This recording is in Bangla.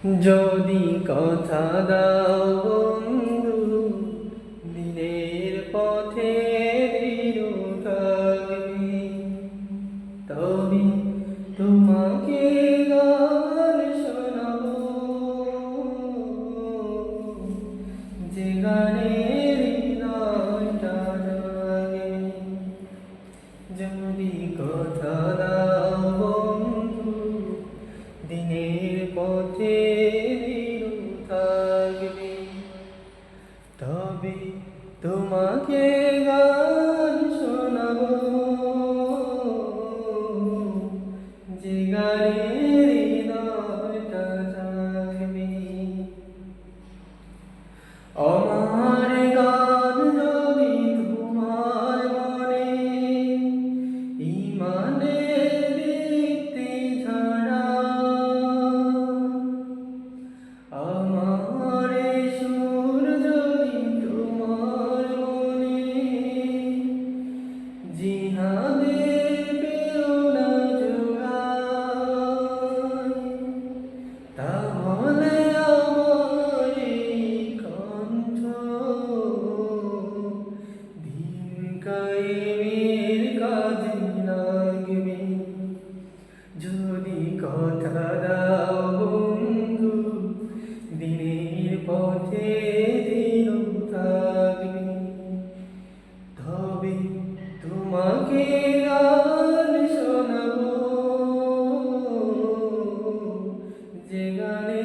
যদি কথা দাও বন্ধু, দিনের পথে দৃঢ় থাকবি, তবে তোমাকে গান শোনাবো, যে গানের হৃদয়টা জাগে। যদি কথা দাও বন্ধু, দিনের পথে দৃঢ় থাকবি, তবে তোমাকে গান শোনাবো, যে গানের হৃদয়টা জাগবে। আমার গান যদি তোমার মনে ইমানের দীপ্তি ঝরায়, আমার এই সুর যদি তোমার মনে জিহাদের প্রেরণা যোগায়, তাহলে আমার এই কণ্ঠ দিন কায়েমের কাজে লাগবে। যদি কথা দাও বন্ধু, দিনের পথে দৃঢ় থাকবে, তবে তোমাকে গান শোনাবো, যে গানে